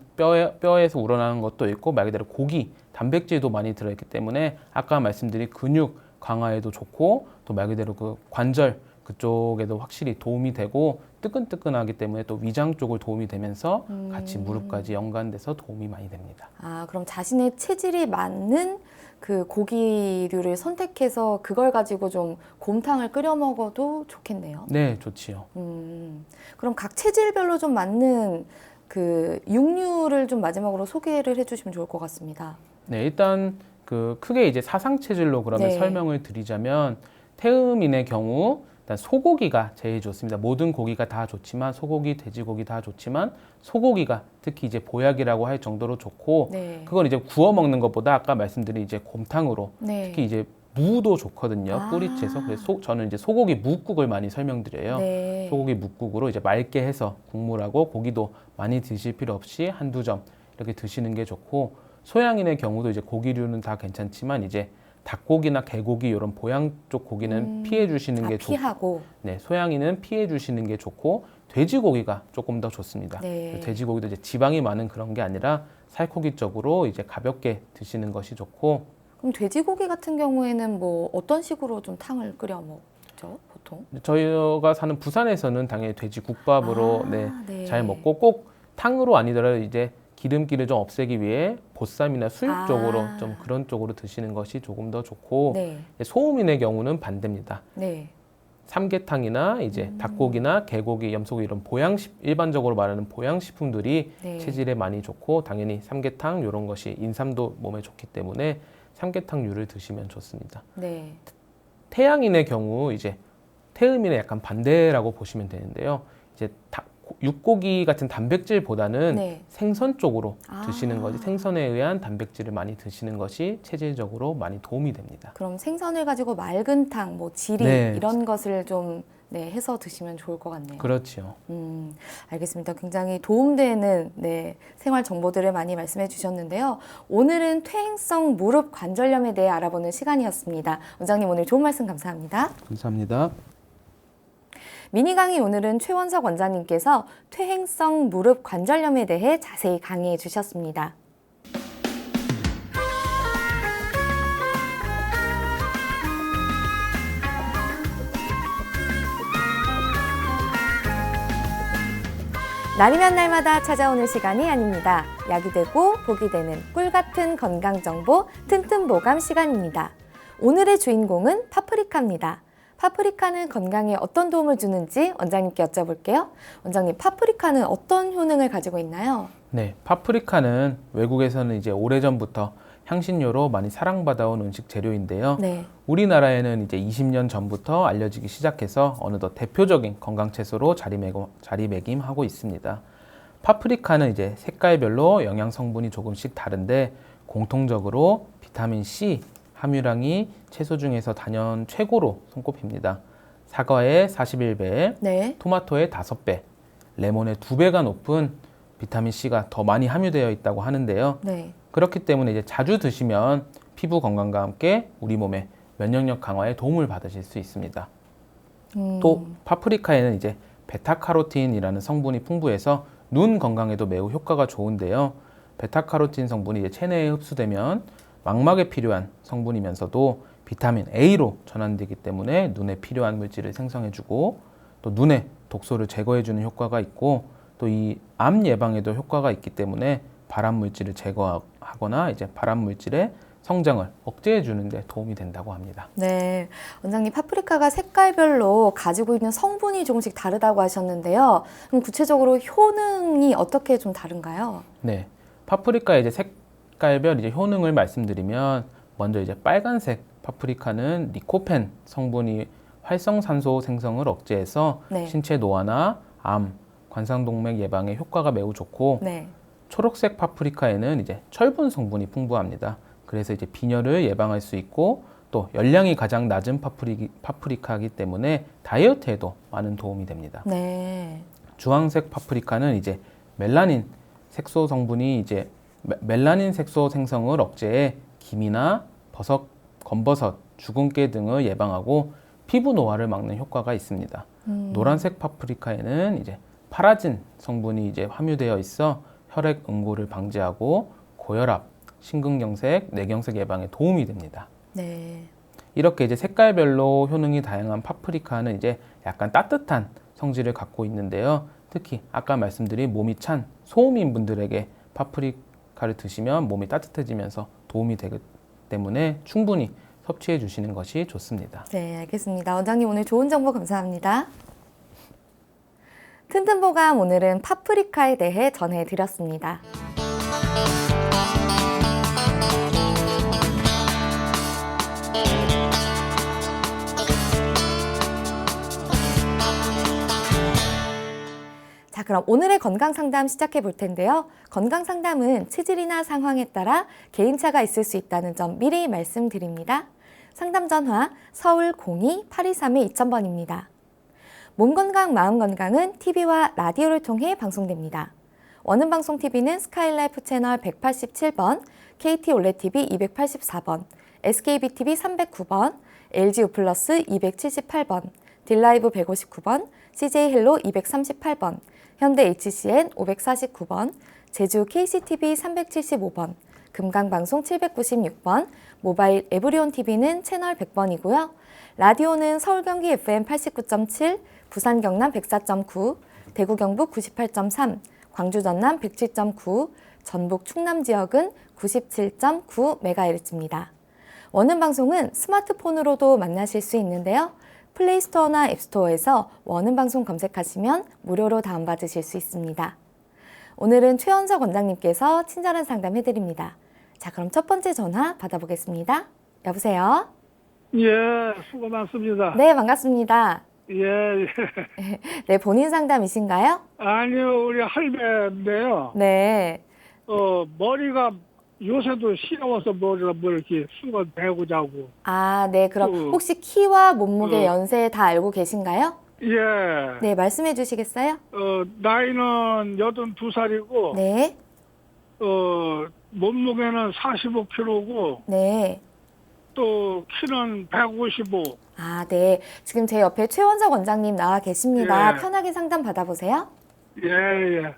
뼈에서 우러나는 것도 있고 말 그대로 고기, 단백질도 많이 들어있기 때문에 아까 말씀드린 근육 강화에도 좋고 또 말 그대로 그 관절 그쪽에도 확실히 도움이 되고 뜨끈뜨끈하기 때문에 또 위장 쪽을 도움이 되면서 같이 무릎까지 연관돼서 도움이 많이 됩니다. 아, 그럼 자신의 체질이 맞는 그 고기류를 선택해서 그걸 가지고 좀 곰탕을 끓여 먹어도 좋겠네요. 네, 좋지요. 그럼 각 체질별로 좀 맞는 그 육류를 좀 마지막으로 소개를 해주시면 좋을 것 같습니다. 네, 일단 그 크게 이제 사상 체질로 그러면 네. 설명을 드리자면 태음인의 경우 일단 소고기가 제일 좋습니다. 모든 고기가 다 좋지만 소고기, 돼지고기 다 좋지만 소고기가 특히 이제 보약이라고 할 정도로 좋고 네. 그걸 이제 구워 먹는 것보다 아까 말씀드린 이제 곰탕으로 네. 특히 이제 무도 좋거든요. 아. 뿌리채서 그래서 저는 이제 소고기 묵국을 많이 설명드려요. 네. 소고기 묵국으로 이제 맑게 해서 국물하고 고기도 많이 드실 필요 없이 한두 점 이렇게 드시는 게 좋고 소양인의 경우도 이제 고기류는 다 괜찮지만 이제 닭고기나 개고기 이런 보양 쪽 고기는 피해 주시는 게 좋고 피하고. 네, 소양인은 피해 주시는 게 좋고 돼지고기가 조금 더 좋습니다. 네. 돼지고기도 이제 지방이 많은 그런 게 아니라 살코기적으로 이제 가볍게 드시는 것이 좋고 그럼 돼지고기 같은 경우에는 뭐 어떤 식으로 좀 탕을 끓여 먹죠, 보통? 저희가 사는 부산에서는 당연히 돼지국밥으로 네. 잘 먹고 꼭 탕으로 아니더라도 이제 기름기를 좀 없애기 위해 보쌈이나 수육 쪽으로 좀 그런 쪽으로 드시는 것이 조금 더 좋고 네. 소음인의 경우는 반대입니다. 네. 삼계탕이나 이제 닭고기나 개고기, 염소고기 이런 일반적으로 말하는 보양식품들이 네. 체질에 많이 좋고 당연히 삼계탕 이런 것이 인삼도 몸에 좋기 때문에 삼계탕류를 드시면 좋습니다. 네. 태양인의 경우 이제 태음인의 약간 반대라고 보시면 되는데요. 이제 육고기 같은 단백질보다는 네. 생선 쪽으로 아. 드시는 것이 생선에 의한 단백질을 많이 드시는 것이 체질적으로 많이 도움이 됩니다. 그럼 생선을 가지고 맑은 탕, 뭐 지리 네. 이런 것을 좀 네, 해서 드시면 좋을 것 같네요. 그렇죠. 알겠습니다. 굉장히 도움되는 네, 생활 정보들을 많이 말씀해 주셨는데요. 오늘은 퇴행성 무릎 관절염에 대해 알아보는 시간이었습니다. 원장님 오늘 좋은 말씀 감사합니다. 감사합니다. 미니 강의 오늘은 최원석 원장님께서 퇴행성 무릎 관절염에 대해 자세히 강의해 주셨습니다. 날이면 날마다 찾아오는 시간이 아닙니다. 약이 되고 복이 되는 꿀 같은 건강 정보 튼튼 보감 시간입니다. 오늘의 주인공은 파프리카입니다. 파프리카는 건강에 어떤 도움을 주는지 원장님께 여쭤볼게요. 원장님, 파프리카는 어떤 효능을 가지고 있나요? 네, 파프리카는 외국에서는 이제 오래전부터 향신료로 많이 사랑받아온 음식 재료인데요. 네. 우리나라에는 이제 20년 전부터 알려지기 시작해서 어느덧 대표적인 건강 채소로 자리매김하고 있습니다. 파프리카는 이제 색깔별로 영양 성분이 조금씩 다른데 공통적으로 비타민 C 함유량이 채소 중에서 단연 최고로 손꼽힙니다. 사과의 41배, 네. 토마토의 5배, 레몬의 2배가 높은 비타민 C가 더 많이 함유되어 있다고 하는데요. 네. 그렇기 때문에 이제 자주 드시면 피부 건강과 함께 우리 몸의 면역력 강화에 도움을 받으실 수 있습니다. 또 파프리카에는 이제 베타카로틴이라는 성분이 풍부해서 눈 건강에도 매우 효과가 좋은데요. 베타카로틴 성분이 이제 체내에 흡수되면 망막에 필요한 성분이면서도 비타민 A로 전환되기 때문에 눈에 필요한 물질을 생성해주고 또 눈의 독소를 제거해주는 효과가 있고 또 이 암 예방에도 효과가 있기 때문에 발암 물질을 제거하거나 이제 발암 물질의 성장을 억제해 주는 데 도움이 된다고 합니다. 네. 원장님, 파프리카가 색깔별로 가지고 있는 성분이 조금씩 다르다고 하셨는데요. 그럼 구체적으로 효능이 어떻게 좀 다른가요? 네. 파프리카의 이제 색깔별 이제 효능을 말씀드리면 먼저 이제 빨간색 파프리카는 리코펜 성분이 활성산소 생성을 억제해서 네. 신체 노화나 암, 관상동맥 예방에 효과가 매우 좋고 네. 초록색 파프리카에는 이제 철분 성분이 풍부합니다. 그래서 이제 빈혈을 예방할 수 있고 또 열량이 가장 낮은 파프리카이기 때문에 다이어트에도 많은 도움이 됩니다. 네. 주황색 파프리카는 이제 멜라닌 색소 성분이 이제 멜라닌 색소 생성을 억제해 기미나 버섯, 검버섯, 주근깨 등을 예방하고 피부 노화를 막는 효과가 있습니다. 노란색 파프리카에는 이제 파라진 성분이 이제 함유되어 있어 혈액 응고를 방지하고 고혈압, 심근경색, 뇌경색 예방에 도움이 됩니다. 네. 이렇게 이제 색깔별로 효능이 다양한 파프리카는 이제 약간 따뜻한 성질을 갖고 있는데요. 특히 아까 말씀드린 몸이 찬 소음인 분들에게 파프리카를 드시면 몸이 따뜻해지면서 도움이 되기 때문에 충분히 섭취해 주시는 것이 좋습니다. 네, 알겠습니다. 원장님, 오늘 좋은 정보 감사합니다. 튼튼보감, 오늘은 파프리카에 대해 전해드렸습니다. 자, 그럼 오늘의 건강상담 시작해 볼 텐데요. 건강상담은 체질이나 상황에 따라 개인차가 있을 수 있다는 점 미리 말씀드립니다. 상담 전화 서울 02-823-2000번입니다. 몸 건강, 마음 건강은 TV와 라디오를 통해 방송됩니다. 원음방송TV는 스카이라이프 채널 187번, KT 올레TV 284번, SKBTV 309번, LGU+, 278번, 딜라이브 159번, CJ헬로 238번, 현대 HCN 549번, 제주 KCTV 375번, 금강방송 796번, 모바일 에브리온TV는 채널 100번이고요. 라디오는 서울 경기 FM 89.7, 부산 경남 104.9, 대구 경북 98.3, 광주 전남 107.9, 전북 충남 지역은 97.9MHz입니다. 원음 방송은 스마트폰으로도 만나실 수 있는데요. 플레이스토어나 앱스토어에서 원음 방송 검색하시면 무료로 다운받으실 수 있습니다. 오늘은 최원석 원장님께서 친절한 상담해드립니다. 자, 그럼 첫 번째 전화 받아보겠습니다. 여보세요? 예, 수고 많습니다. 네, 반갑습니다. 예, 예. 네, 본인 상담이신가요? 아니요, 우리 할배인데요. 네. 머리가 요새도 시려워서 머리가 뭐 이렇게 수건 대고 자고. 아, 네. 그럼 혹시 키와 몸무게, 연세 다 알고 계신가요? 예. 네, 말씀해 주시겠어요? 나이는 82살이고, 네. 몸무게는 45kg고, 네. 또 키는 155. 아, 네. 지금 제 옆에 최원석 원장님 나와 계십니다. 예. 편하게 상담 받아보세요. 예, 예.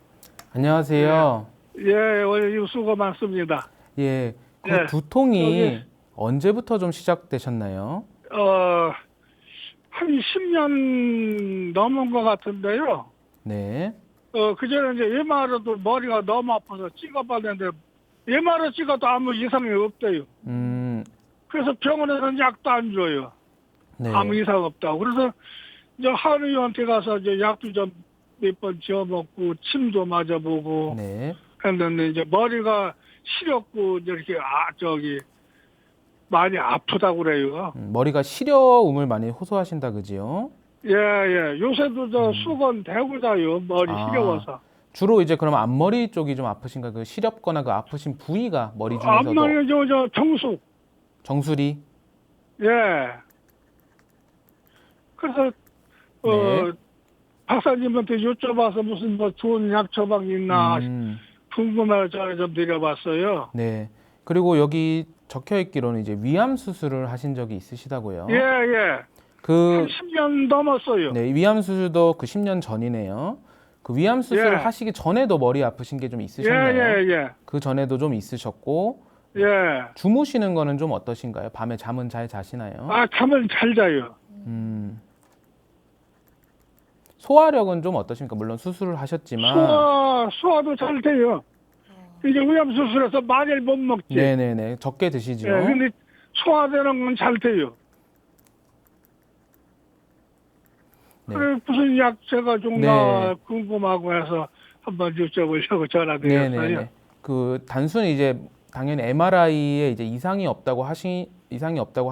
안녕하세요. 예, 오늘 수고 많습니다. 예, 그 예. 두통이 언제부터 좀 시작되셨나요? 한 10년 넘은 것 같은데요. 네. 그전에 이제 MR도 머리가 너무 아파서 찍어봤는데, MR 찍어도 아무 이상이 없대요. 그래서 병원에서는 약도 안 줘요. 네. 아무 이상 없다고. 그래서 이제 한의원한테 가서 이제 약도 좀 몇 번 지어먹고, 침도 맞아보고, 네. 했는데 이제 머리가 시렵고 이렇게 많이 아프다고 그래요. 머리가 시려움을 많이 호소하신다 그지요? 예, 예. 요새도 저 수건 대고 자요. 머리 아. 시려워서. 주로 이제 그럼 앞머리 쪽이 좀 아프신가? 그 시렵거나 그 아프신 부위가 머리 중에서도 앞머리 저 정수. 정수리? 예. 그래서 네. 박사님한테 여쭤봐서 무슨 뭐 좋은 약 처방 있나 궁금해서 좀 드려봤어요. 네. 그리고 여기 적혀 있기로는 이제 위암 수술을 하신 적이 있으시다고요? 예, 예. 그 한 10년 넘었어요. 네, 위암 수술도 그 10년 전이네요. 그 위암 수술을 예. 하시기 전에도 머리 아프신 게 좀 예, 있으셨나요? 예, 예. 그 전에도 좀 있으셨고 예. 주무시는 거는 좀 어떠신가요? 밤에 잠은 잘 자시나요? 아, 잠을 잘 자요. 소화력은 좀 어떠십니까? 물론 수술을 하셨지만 소화도 잘 돼요. 이제 위암 수술해서 많이 못 먹지. 네네네 적게 드시죠. 예, 근데 소화되는 건 잘 돼요. 네. 그래 무슨 약 제가 좀나 네. 궁금하고 해서 한번 여쭤보려고 전화드렸어요. 네네네. 그 단순히 이제 당연히 MRI에 이제 이상이 없다고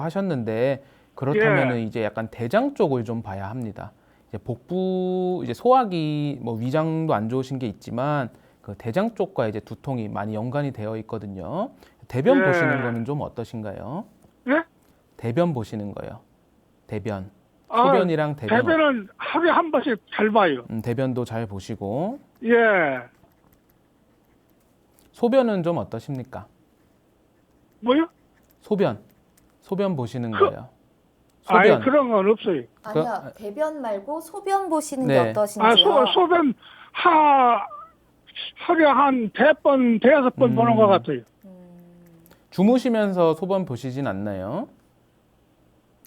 하셨는데 그렇다면은 예. 이제 약간 대장 쪽을 좀 봐야 합니다. 이제 복부 이제 소화기 뭐 위장도 안 좋으신 게 있지만 그 대장 쪽과 이제 두통이 많이 연관이 되어 있거든요. 대변 예. 보시는 거는 좀 어떠신가요? 예? 대변 보시는 거요. 대변. 아, 소변이랑 대변. 대변은 하루에 한 번씩 잘 봐요. 대변도 잘 보시고 예. 소변은 좀 어떠십니까? 뭐요? 소변 보시는 거예요. 아니 소변. 그런 건 없어요. 아니요, 대변 말고 소변 보시는 네. 게 어떠신지요? 소변 하루에 한 100번, 5번 보는 것 같아요. 주무시면서 소변 보시진 않나요?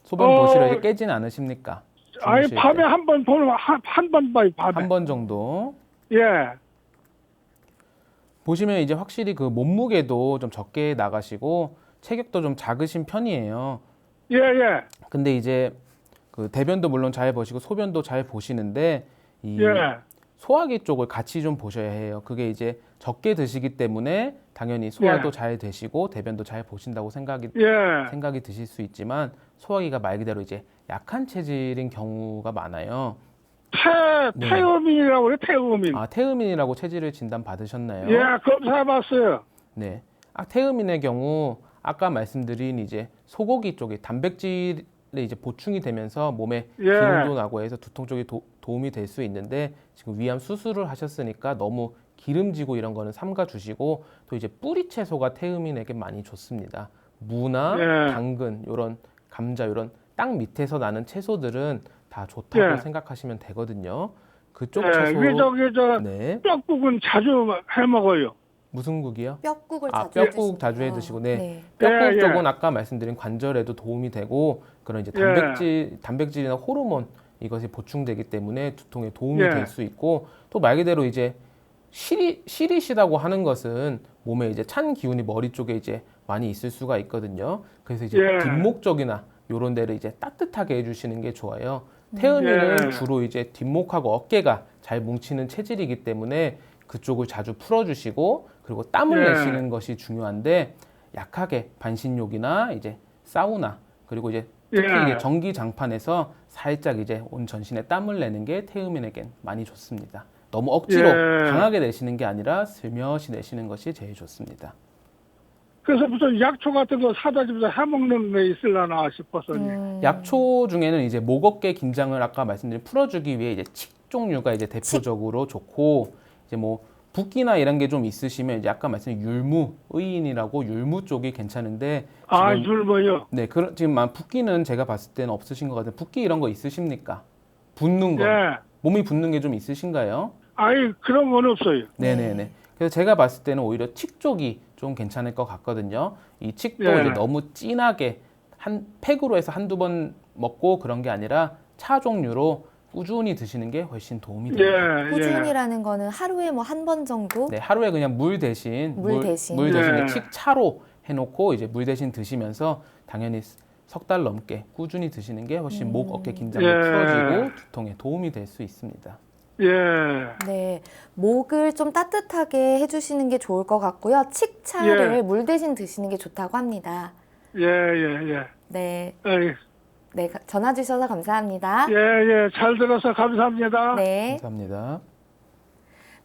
소변 어, 보시러 이제 깨진 않으십니까? 아니 밤에 한 번 보는 한 번 봐요. 밤에. 한 번 정도 예. 보시면 이제 확실히 그 몸무게도 좀 적게 나가시고 체격도 좀 작으신 편이에요. 예, 예. 근데 이제 그 대변도 물론 잘 보시고 소변도 잘 보시는데 이 예. 소화기 쪽을 같이 좀 보셔야 해요. 그게 이제 적게 드시기 때문에 당연히 소화도 예. 잘 되시고 대변도 잘 보신다고 생각이 예. 드실 수 있지만 소화기가 말 그대로 이제 약한 체질인 경우가 많아요. 네. 태음인이라고 그래, 태음인. 아, 태음인이라고 체질을 진단 받으셨나요? 예, 검사해봤어요. 네. 아, 태음인의 경우 아까 말씀드린 이제 소고기 쪽에 단백질이 이제 보충이 되면서 몸에 예. 기운도 나고 해서 두통 쪽에 도움이 될 수 있는데 지금 위암 수술을 하셨으니까 너무 기름지고 이런 거는 삼가 주시고 또 이제 뿌리 채소가 태음인에게 많이 좋습니다. 무나 예. 당근 요런 감자 요런 땅 밑에서 나는 채소들은 다 좋다고 예. 생각하시면 되거든요. 그쪽 예, 채소 네. 뼈국은 자주 해 먹어요. 무슨 국이요? 뼈국을 아, 자주 뼈국 자주 해 해드시는구나. 드시고 네. 네. 뼈국 예, 예. 쪽은 아까 말씀드린 관절에도 도움이 되고 그런 이제 단백질이나 호르몬 이것이 보충되기 때문에 두통에 도움이 예. 될 수 있고 또 말 그대로 이제 시리시다고 하는 것은 몸에 이제 찬 기운이 머리 쪽에 이제 많이 있을 수가 있거든요. 그래서 이제 예. 뒷목 쪽이나 요런 데를 이제 따뜻하게 해주시는 게 좋아요. 태음인은 예. 주로 이제 뒷목하고 어깨가 잘 뭉치는 체질이기 때문에 그쪽을 자주 풀어주시고 그리고 땀을 예. 내시는 것이 중요한데 약하게 반신욕이나 이제 사우나 그리고 이제 특히 예. 이제 전기장판에서 살짝 이제 온 전신에 땀을 내는 게 태음인에겐 많이 좋습니다. 너무 억지로 예. 강하게 내시는 게 아니라 슬며시 내시는 것이 제일 좋습니다. 그래서 무슨 약초 같은 거 사다 집에서 해먹는 게 있으려나 싶어서. 약초 중에는 이제 목 어깨 긴장을 아까 말씀드린 풀어주기 위해 이제 칡 종류가 이제 대표적으로 좋고 이제 뭐 붓기나 이런 게 좀 있으시면 이제 아까 말씀드린 율무 의인이라고 율무 쪽이 괜찮은데 아, 지금 율무요? 네, 지금 붓기는 제가 봤을 때는 없으신 것 같아요. 붓기 이런 거 있으십니까? 붓는 거. 예. 몸이 붓는 게 좀 있으신가요? 아니, 그런 건 없어요. 네네네. 그래서 제가 봤을 때는 오히려 칡 쪽이 좀 괜찮을 것 같거든요. 이 칡도 예. 이제 너무 진하게 한 팩으로 해서 한두 번 먹고 그런 게 아니라 차 종류로 꾸준히 드시는 게 훨씬 도움이 됩니다. 예, 꾸준이라는 거는 하루에 뭐 한 번 정도? 네, 하루에 그냥 물 대신 물 대신. 예. 칡 차로 해놓고 이제 물 대신 드시면서 당연히 석 달 넘게 꾸준히 드시는 게 훨씬 목 어깨 긴장을 예. 풀어주고 두통에 도움이 될 수 있습니다. 예. 네, 목을 좀 따뜻하게 해주시는 게 좋을 것 같고요. 칡차를 예. 물 대신 드시는 게 좋다고 합니다. 예, 예, 예. 네, 에이, 네, 전화 주셔서 감사합니다. 예, 예. 잘 들어서 감사합니다. 네. 감사합니다.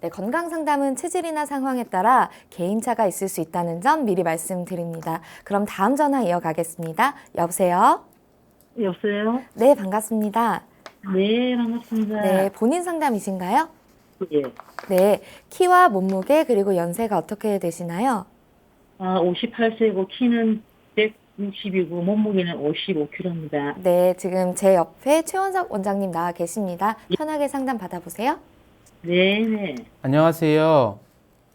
네, 건강 상담은 체질이나 상황에 따라 개인차가 있을 수 있다는 점 미리 말씀드립니다. 그럼 다음 전화 이어가겠습니다. 여보세요? 여보세요? 네, 반갑습니다. 네, 반갑습니다. 네, 본인 상담이신가요? 예. 네, 키와 몸무게 그리고 연세가 어떻게 되시나요? 58세고 키는 160이고 몸무게는 55kg입니다. 네, 지금 제 옆에 최원석 원장님 나와 계십니다. 편하게 상담 받아보세요. 네, 네. 안녕하세요.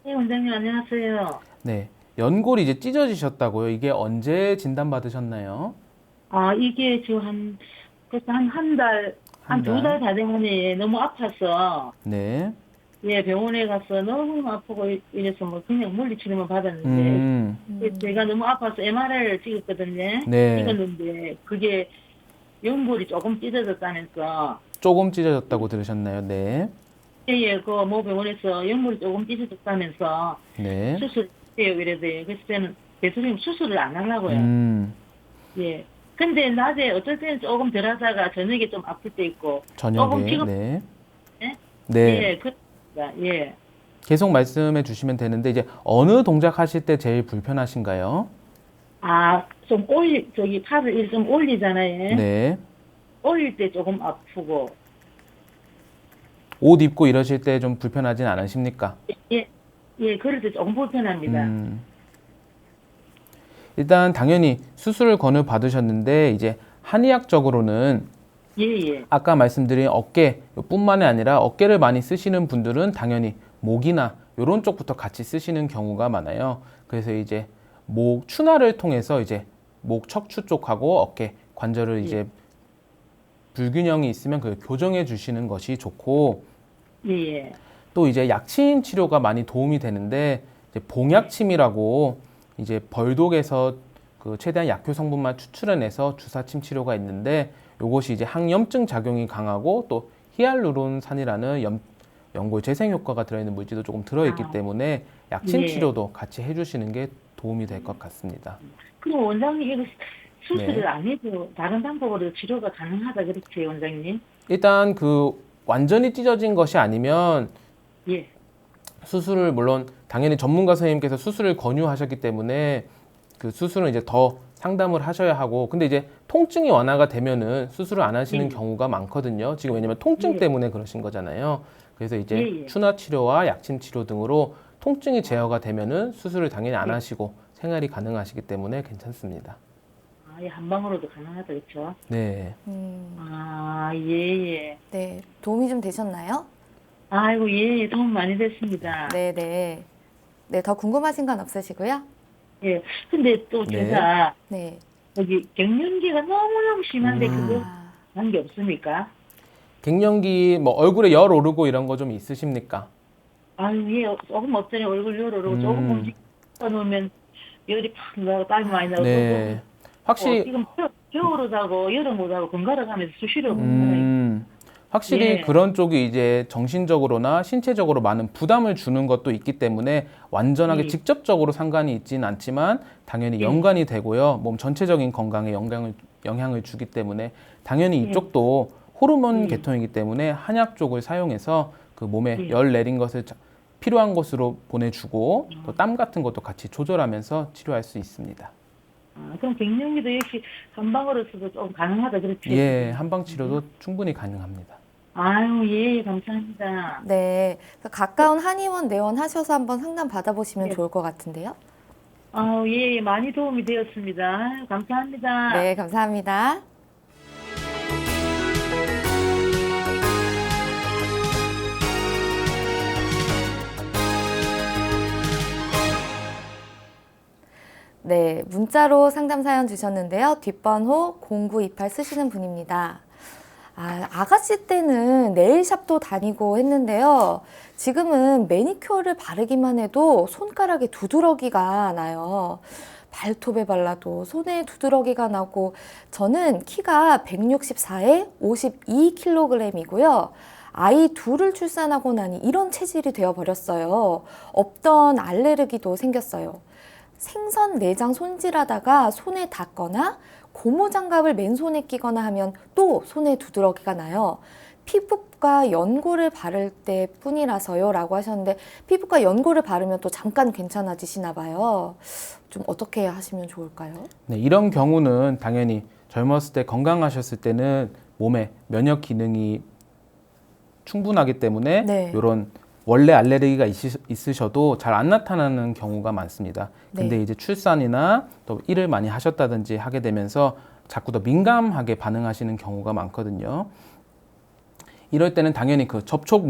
네, 원장님 안녕하세요. 네, 연골이 이제 찢어지셨다고요. 이게 언제 진단받으셨나요? 이게 지금 벌써 한 달, 한 한 두 달 다 되면 너무 아파서 네. 예, 병원에 가서 너무 아프고 이래서 뭐 그냥 물리치료만 받았는데 제가 너무 아파서 MRI를 찍었거든요. 네. 찍었는데 그게 연골이 조금 찢어졌다면서 조금 찢어졌다고 들으셨나요? 네. 예, 그 모 병원에서 연골이 조금 찢어졌다면서 네. 수술해요 이래도요. 그래서 저는 대수님 수술을 안 하려고요. 예. 근데 낮에 어떨 때는 조금 덜 하다가 저녁에 좀 아플 때 있고 조금 저녁에. 피곤. 네. 네? 네. 예, 그렇습니다. 예. 계속 말씀해 주시면 되는데 이제 어느 동작 하실 때 제일 불편하신가요? 좀 팔을 좀 올리잖아요. 네. 올릴 때 조금 아프고. 옷 입고 이러실 때 좀 불편하진 않으십니까? 예, 그럴 때 조금 불편합니다. 일단 당연히 수술 권유 받으셨는데 이제 한의학적으로는 예. 아까 말씀드린 어깨뿐만이 아니라 어깨를 많이 쓰시는 분들은 당연히 목이나 이런 쪽부터 같이 쓰시는 경우가 많아요. 그래서 이제 목 추나를 통해서 이제 목 척추 쪽하고 어깨 관절을 이제 불균형이 있으면 그걸 교정해 주시는 것이 좋고 예. 또 이제 약침 치료가 많이 도움이 되는데 이제 봉약침이라고 이제 벌독에서 그 최대한 약효 성분만 추출해내서 주사침 치료가 있는데 이것이 이제 항염증 작용이 강하고 또 히알루론산이라는 연골 재생 효과가 들어있는 물질도 조금 들어있기 때문에 약침 예. 치료도 같이 해주시는 게 도움이 될 것 같습니다. 그럼 원장님 이거 수술을 네. 안 해도 다른 방법으로 치료가 가능하다 그렇지 원장님? 일단 그 완전히 찢어진 것이 아니면 예. 수술을 물론 당연히 전문가 선생님께서 수술을 권유하셨기 때문에 그 수술은 이제 더 상담을 하셔야 하고 근데 이제 통증이 완화가 되면은 수술을 안 하시는 경우가 많거든요. 지금 왜냐면 통증 때문에 그러신 거잖아요. 그래서 이제 추나 치료와 약침 치료 등으로 통증이 제어가 되면은 수술을 당연히 안 하시고 생활이 가능하시기 때문에 괜찮습니다. 한 방으로도 가능하다 그렇죠? 네. 예. 네, 도움이 좀 되셨나요? 아이고 예, 도움 많이 됐습니다. 네, 더 궁금하신 건 없으시고요? 예. 근데 또 네. 제가 네. 여기 갱년기가 너무너무 심한데 그거 한 게 없습니까? 갱년기 뭐 얼굴에 열 오르고 이런 거 좀 있으십니까? 예, 조금 없잖아요. 얼굴 열오르고 조금 움직여 놓으면 열이 팍 나고 땀이 많이 나고 네. 확실히 지금 겨울을 하고 여름을 하고 번갈아 가면서 수시로 먹어요. 확실히 예. 그런 쪽이 이제 정신적으로나 신체적으로 많은 부담을 주는 것도 있기 때문에 완전하게 직접적으로 상관이 있지는 않지만 당연히 연관이 되고요. 몸 전체적인 건강에 영향을 주기 때문에 당연히 이쪽도 호르몬 계통이기 때문에 한약 쪽을 사용해서 그 몸에 열 내린 것을 필요한 곳으로 보내주고 또 땀 같은 것도 같이 조절하면서 치료할 수 있습니다. 그럼 갱년기도 역시 한방으로서도 좀 가능하다 그렇죠? 예, 한방 치료도 충분히 가능합니다. 아유, 예, 감사합니다. 네, 가까운 한의원 내원하셔서 한번 상담 받아보시면 좋을 것 같은데요. 예, 많이 도움이 되었습니다. 아유, 감사합니다. 네, 감사합니다. 네, 문자로 상담 사연 주셨는데요. 뒷번호 0928 쓰시는 분입니다. 아가씨 때는 네일샵도 다니고 했는데요. 지금은 매니큐어를 바르기만 해도 손가락에 두드러기가 나요. 발톱에 발라도 손에 두드러기가 나고 저는 키가 164에 52kg이고요. 아이 둘을 출산하고 나니 이런 체질이 되어버렸어요. 없던 알레르기도 생겼어요. 생선 내장 손질하다가 손에 닿거나 고무장갑을 맨손에 끼거나 하면 또 손에 두드러기가 나요. 피부과 연고를 바를 때 뿐이라서요 라고 하셨는데 피부과 연고를 바르면 또 잠깐 괜찮아지시나 봐요. 좀 어떻게 하시면 좋을까요? 네, 이런 경우는 당연히 젊었을 때 건강하셨을 때는 몸에 면역 기능이 충분하기 때문에 네. 이런 원래 알레르기가 있으셔도 잘 안 나타나는 경우가 많습니다. 근데 네. 이제 출산이나 또 일을 많이 하셨다든지 하게 되면서 자꾸 더 민감하게 반응하시는 경우가 많거든요. 이럴 때는 당연히 그 접촉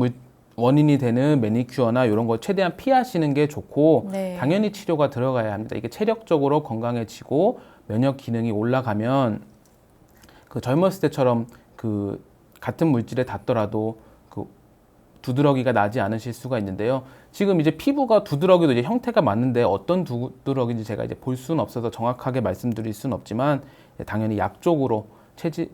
원인이 되는 매니큐어나 이런 거 최대한 피하시는 게 좋고 네. 당연히 치료가 들어가야 합니다. 이게 체력적으로 건강해지고 면역 기능이 올라가면 그 젊었을 때처럼 그 같은 물질에 닿더라도 그 두드러기가 나지 않으실 수가 있는데요. 지금 이제 피부가 두드러기도 이제 형태가 많은데 어떤 두드러기인지 제가 이제 볼 수는 없어서 정확하게 말씀드릴 수는 없지만 당연히 약적으로 체질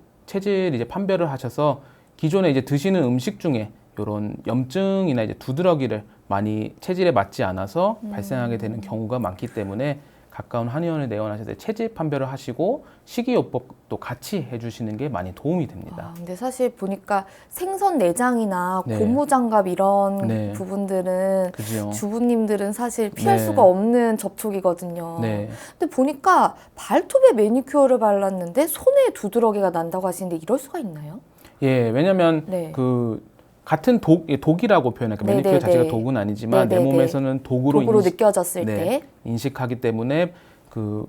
이제 판별을 하셔서 기존에 이제 드시는 음식 중에 이런 염증이나 이제 두드러기를 많이 체질에 맞지 않아서 발생하게 되는 경우가 많기 때문에 가까운 한의원에 내원하실 때 체질 판별을 하시고 식이요법도 같이 해주시는 게 많이 도움이 됩니다. 근데 사실 보니까 생선 내장이나 네. 고무장갑 이런 네. 부분들은 그죠? 주부님들은 사실 피할 네. 수가 없는 접촉이거든요. 네. 근데 보니까 발톱에 매니큐어를 발랐는데 손에 두드러기가 난다고 하시는데 이럴 수가 있나요? 예, 왜냐면 네. 그 같은 독이라고 표현할까 네, 매니큐어 네, 자체가 네. 독은 아니지만 네, 내 네, 몸에서는 독으로 느껴졌을 때. 인식하기 때문에 그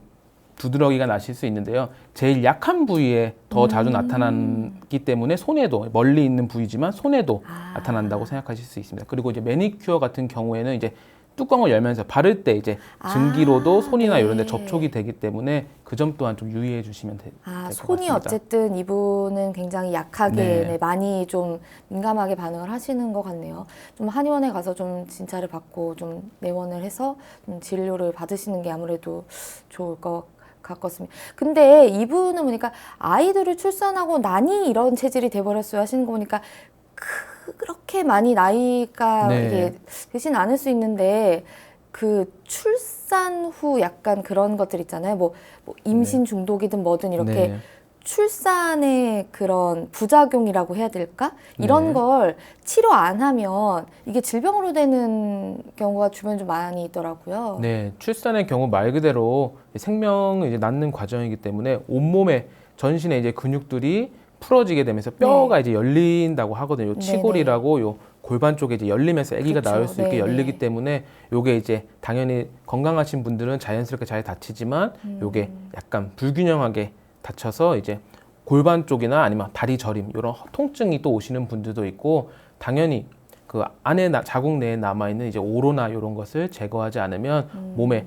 두드러기가 나실 수 있는데요. 제일 약한 부위에 더 자주 나타나기 때문에 손에도 멀리 있는 부위지만 손에도 나타난다고 생각하실 수 있습니다. 그리고 이제 매니큐어 같은 경우에는 이제 뚜껑을 열면서 바를 때 이제 증기로도 손이나 네. 이런 데 접촉이 되기 때문에 그 점 또한 좀 유의해 주시면 될 것 같습니다. 손이 어쨌든 이분은 굉장히 약하게 네. 네, 많이 좀 민감하게 반응을 하시는 것 같네요. 좀 한의원에 가서 좀 진찰을 받고 좀 내원을 해서 좀 진료를 받으시는 게 아무래도 좋을 것 같습니다. 근데 이분은 보니까 아이들을 출산하고 나니 이런 체질이 돼버렸어요 하시는 거 보니까 그렇게 많이 나이가 네. 이게 되진 않을 수 있는데 그 출산 후 약간 그런 것들 있잖아요. 뭐 임신 중독이든 뭐든 이렇게 네. 출산의 그런 부작용이라고 해야 될까? 이런 네. 걸 치료 안 하면 이게 질병으로 되는 경우가 주변에 좀 많이 있더라고요. 네, 출산의 경우 말 그대로 생명을 이제 낳는 과정이기 때문에 온몸에 전신에 이제 근육들이 풀어지게 되면서 뼈가 이제 열린다고 하거든요. 요 치골이라고 요 골반 쪽에 이제 열리면서 아기가 그렇죠. 나올 수 있게 열리기 때문에 요게 이제 당연히 건강하신 분들은 자연스럽게 잘 다치지만 요게 약간 불균형하게 다쳐서 이제 골반 쪽이나 아니면 다리 저림 이런 통증이 또 오시는 분들도 있고 당연히 그 안에 자궁 내에 남아 있는 이제 오로나 이런 것을 제거하지 않으면 몸에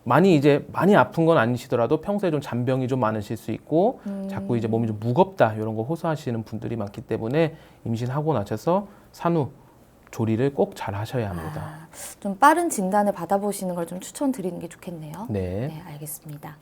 많이 아픈 건 아니시더라도 평소에 좀 잔병이 좀 많으실 수 있고 자꾸 이제 몸이 좀 무겁다 이런 거 호소하시는 분들이 많기 때문에 임신하고 나셔서 산후 조리를 꼭 잘 하셔야 합니다. 좀 빠른 진단을 받아보시는 걸 좀 추천드리는 게 좋겠네요. 네. 네, 알겠습니다.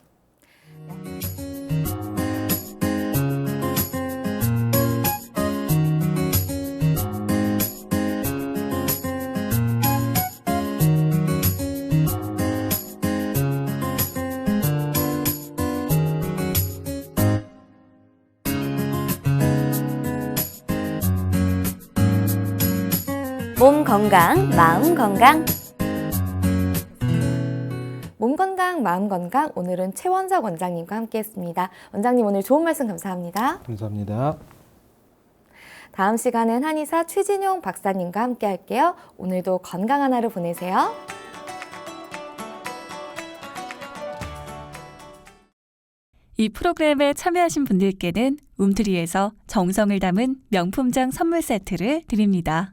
몸 건강, 마음 건강. 몸 건강, 마음 건강. 오늘은 최원석 원장님과 함께했습니다. 원장님 오늘 좋은 말씀 감사합니다. 감사합니다. 다음 시간은 한의사 최진용 박사님과 함께할게요. 오늘도 건강한 하루 보내세요. 이 프로그램에 참여하신 분들께는 움트리에서 정성을 담은 명품장 선물 세트를 드립니다.